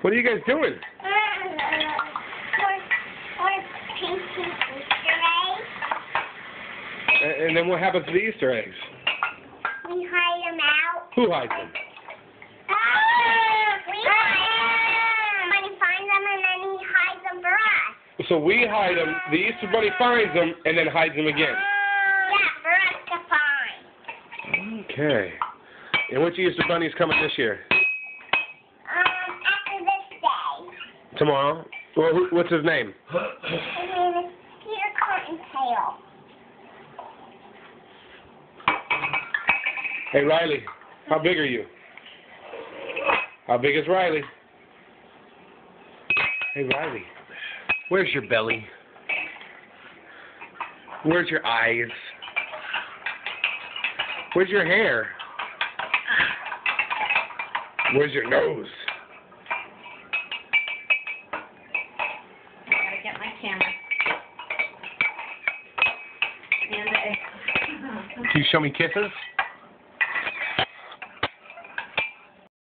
What are you guys doing? We're painting Easter eggs. And then what happens to the Easter eggs? We hide them out. Who hides them? We hide them. When he finds them, and then he hides them for us. So we hide them, the Easter Bunny finds them, and then hides them again. Yeah, for us to find. Okay. And which Easter Bunny's coming this year? After this day. Tomorrow? Well, what's his name? His name is Peter Cottontail. Hey, Riley, how big are you? How big is Riley? Hey, Riley, where's your belly? Where's your eyes? Where's your hair? Where's your nose? I gotta get my camera. And Can you show me kisses?